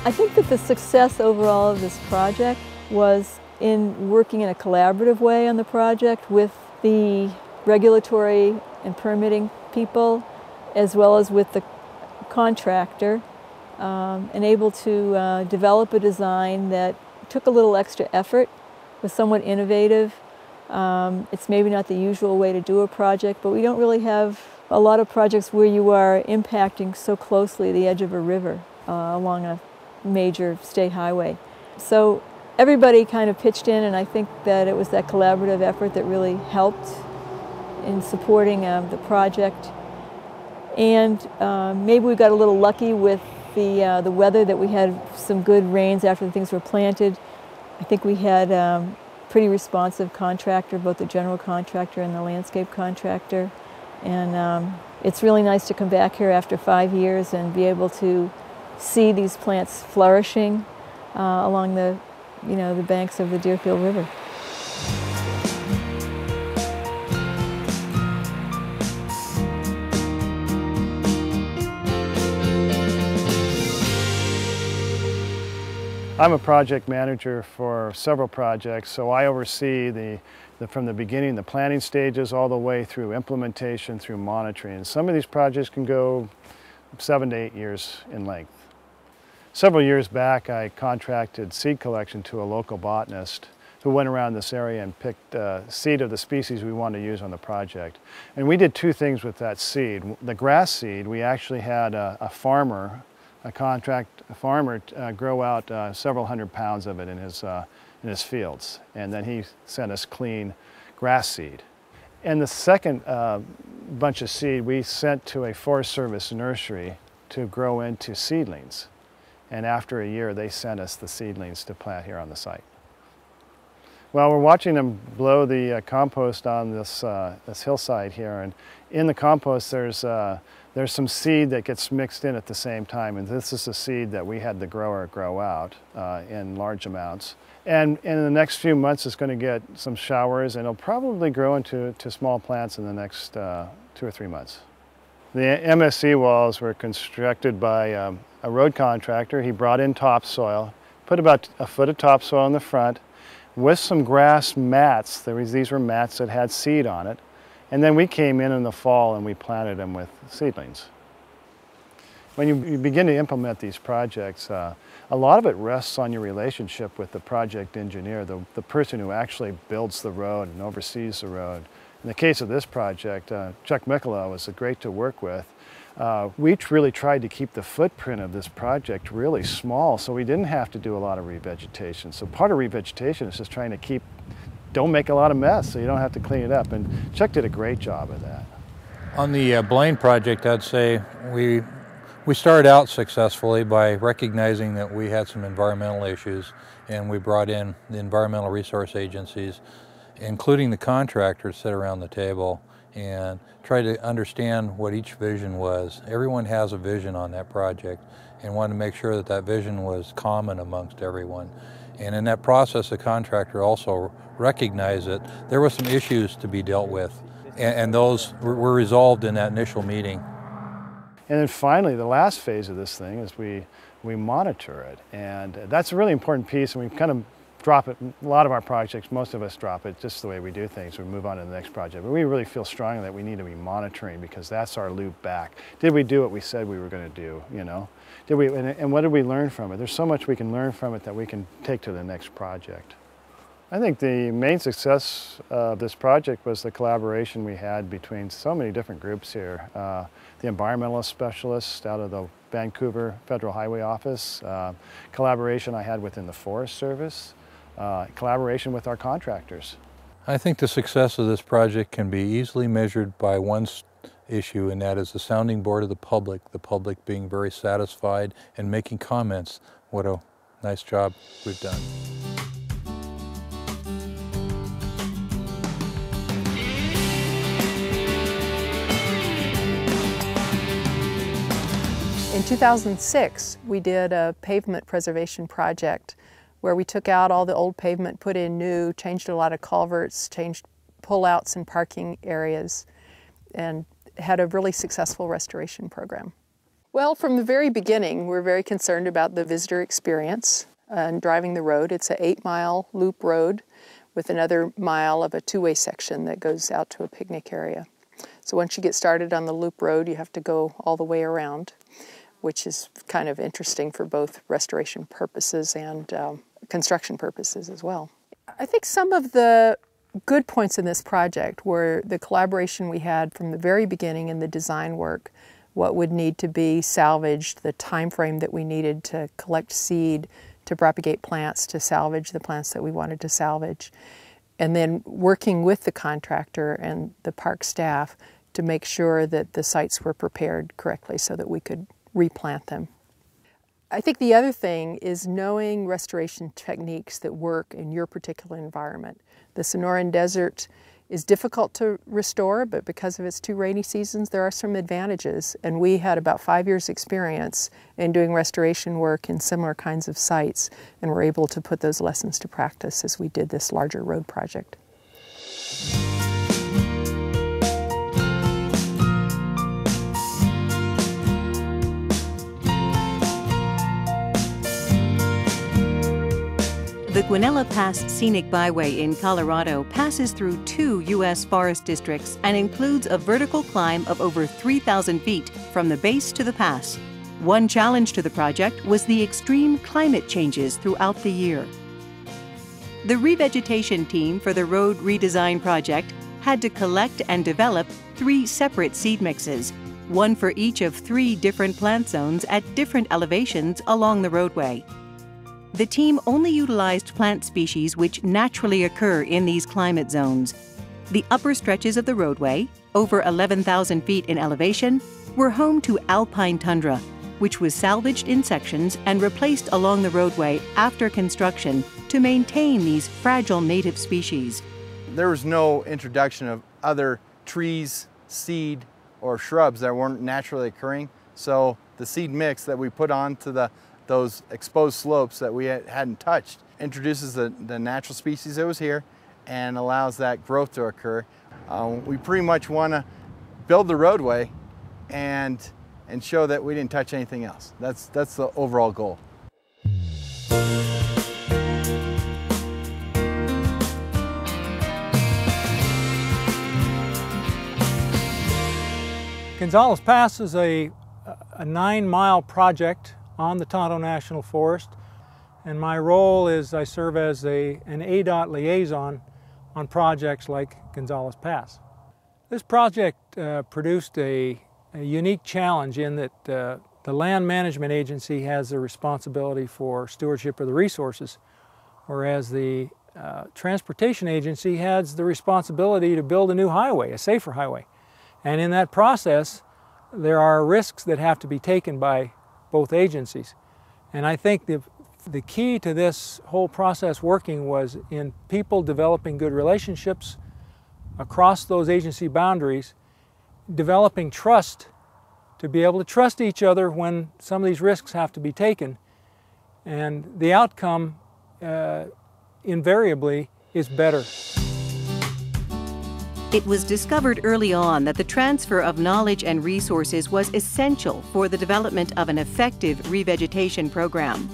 I think that the success overall of this project was in working in a collaborative way on the project with the regulatory and permitting people, as well as with the contractor, and able to develop a design that took a little extra effort, was somewhat innovative. It's maybe not the usual way to do a project, but we don't really have a lot of projects where you are impacting so closely the edge of a river along a major state highway. So everybody kind of pitched in, and I think that it was that collaborative effort that really helped in supporting the project. And maybe we got a little lucky with the weather, that we had some good rains after the things were planted. I think we had pretty responsive contractor, both the general contractor and the landscape contractor. And it's really nice to come back here after 5 years and be able to see these plants flourishing along the banks of the Deerfield River. I'm a project manager for several projects, so I oversee from the beginning, the planning stages, all the way through implementation, through monitoring. And some of these projects can go 7 to 8 years in length. Several years back, I contracted seed collection to a local botanist who went around this area and picked seed of the species we wanted to use on the project. And we did two things with that seed. The grass seed, we actually had a farmer grow out several hundred pounds of it in his fields, and then he sent us clean grass seed. And the second bunch of seed we sent to a Forest Service nursery to grow into seedlings, and after a year they sent us the seedlings to plant here on the site. Well, we're watching them blow the compost on this hillside here, and in the compost there's some seed that gets mixed in at the same time, and this is a seed that we had the grower grow out in large amounts. And in the next few months it's going to get some showers, and it'll probably grow into small plants in the next 2 or 3 months. The MSC walls were constructed by a road contractor. He brought in topsoil, put about a foot of topsoil in the front with some grass mats. These were mats that had seed on it. And then we came in the fall and we planted them with seedlings. When you begin to implement these projects, a lot of it rests on your relationship with the project engineer, the person who actually builds the road and oversees the road. In the case of this project, Chuck Michelot was great to work with. We really tried to keep the footprint of this project really small, so we didn't have to do a lot of revegetation. So part of revegetation is just trying to don't make a lot of mess, so you don't have to clean it up. And Chuck did a great job of that. On the Blaine project, I'd say we started out successfully by recognizing that we had some environmental issues, and we brought in the environmental resource agencies, including the contractors, sit around the table and try to understand what each vision was. Everyone has a vision on that project, and wanted to make sure that that vision was common amongst everyone. And in that process, the contractor also recognized that there were some issues to be dealt with, and those were resolved in that initial meeting. And then finally, the last phase of this thing is we monitor it, and that's a really important piece, and we kind of drop it. A lot of our projects, most of us drop it just the way we do things. We move on to the next project, but we really feel strongly that we need to be monitoring, because that's our loop back. Did we do what we said we were going to do, you know? And what did we learn from it? There's so much we can learn from it that we can take to the next project. I think the main success of this project was the collaboration we had between so many different groups here. The environmentalist specialists out of the Vancouver Federal Highway Office, collaboration I had within the Forest Service, collaboration with our contractors. I think the success of this project can be easily measured by one issue, and that is the sounding board of the public being very satisfied and making comments. What a nice job we've done. In 2006, we did a pavement preservation project where we took out all the old pavement, put in new, changed a lot of culverts, changed pullouts and parking areas, and had a really successful restoration program. Well, from the very beginning, we're very concerned about the visitor experience and driving the road. It's an 8-mile loop road with another mile of a two-way section that goes out to a picnic area. So once you get started on the loop road, you have to go all the way around, which is kind of interesting for both restoration purposes and construction purposes as well. I think some of the good points in this project were the collaboration we had from the very beginning in the design work, what would need to be salvaged, the time frame that we needed to collect seed, to propagate plants, to salvage the plants that we wanted to salvage, and then working with the contractor and the park staff to make sure that the sites were prepared correctly so that we could replant them. I think the other thing is knowing restoration techniques that work in your particular environment. The Sonoran Desert is difficult to restore, but because of its 2 rainy seasons, there are some advantages. And we had about 5 years experience in doing restoration work in similar kinds of sites, and were able to put those lessons to practice as we did this larger road project. The Guanella Pass Scenic Byway in Colorado passes through 2 U.S. forest districts and includes a vertical climb of over 3,000 feet from the base to the pass. One challenge to the project was the extreme climate changes throughout the year. The revegetation team for the road redesign project had to collect and develop 3 separate seed mixes, one for each of 3 different plant zones at different elevations along the roadway. The team only utilized plant species which naturally occur in these climate zones. The upper stretches of the roadway, over 11,000 feet in elevation, were home to alpine tundra, which was salvaged in sections and replaced along the roadway after construction to maintain these fragile native species. There was no introduction of other trees, seed, or shrubs that weren't naturally occurring, so the seed mix that we put onto those exposed slopes that we hadn't touched introduces the natural species that was here and allows that growth to occur. We pretty much want to build the roadway and show that we didn't touch anything else. That's the overall goal. Gonzales Pass is a 9-mile project on the Tonto National Forest, and my role is I serve as an ADOT liaison on projects like Gonzales Pass. This project produced a unique challenge in that the Land Management Agency has the responsibility for stewardship of the resources, whereas the Transportation Agency has the responsibility to build a new highway, a safer highway. And in that process, there are risks that have to be taken by both agencies. And I think the key to this whole process working was in people developing good relationships across those agency boundaries, developing trust to be able to trust each other when some of these risks have to be taken. And the outcome invariably is better. It was discovered early on that the transfer of knowledge and resources was essential for the development of an effective revegetation program.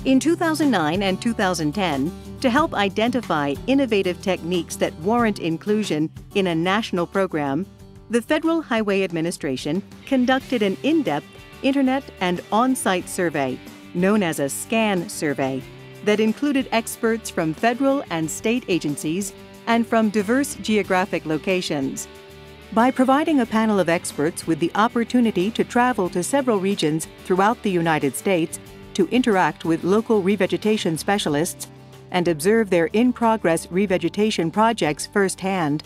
In 2009 and 2010, to help identify innovative techniques that warrant inclusion in a national program, the Federal Highway Administration conducted an in-depth internet and on-site survey, known as a SCAN survey, that included experts from federal and state agencies and from diverse geographic locations. By providing a panel of experts with the opportunity to travel to several regions throughout the United States to interact with local revegetation specialists and observe their in-progress revegetation projects firsthand,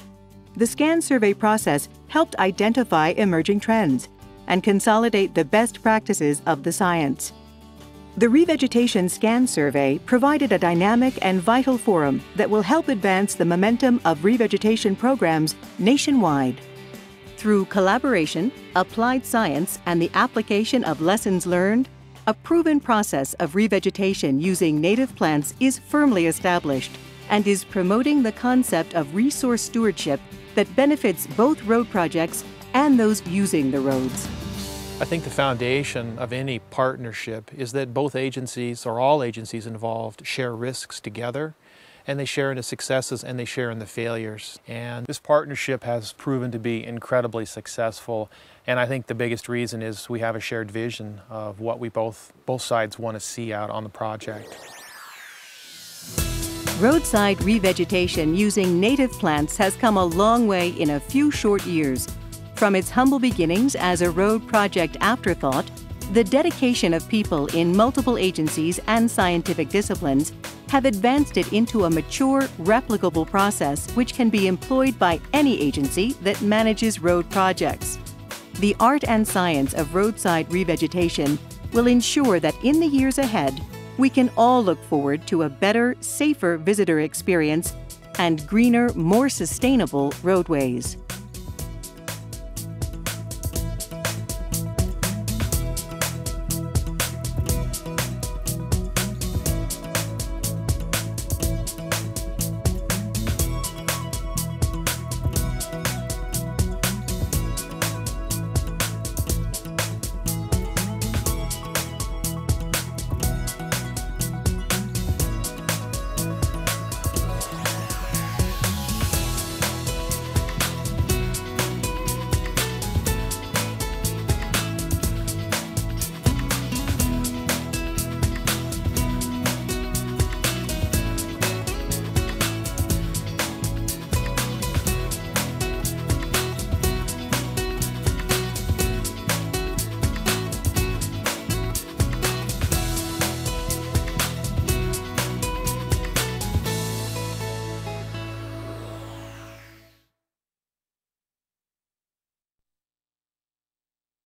the SCAN survey process helped identify emerging trends and consolidate the best practices of the science. The Revegetation SCAN survey provided a dynamic and vital forum that will help advance the momentum of revegetation programs nationwide. Through collaboration, applied science, and the application of lessons learned, a proven process of revegetation using native plants is firmly established and is promoting the concept of resource stewardship that benefits both road projects and those using the roads. I think the foundation of any partnership is that both agencies, or all agencies involved, share risks together, and they share in the successes and they share in the failures. And this partnership has proven to be incredibly successful, and I think the biggest reason is we have a shared vision of what we both sides want to see out on the project. Roadside revegetation using native plants has come a long way in a few short years. From its humble beginnings as a road project afterthought, the dedication of people in multiple agencies and scientific disciplines have advanced it into a mature, replicable process which can be employed by any agency that manages road projects. The art and science of roadside revegetation will ensure that in the years ahead, we can all look forward to a better, safer visitor experience and greener, more sustainable roadways.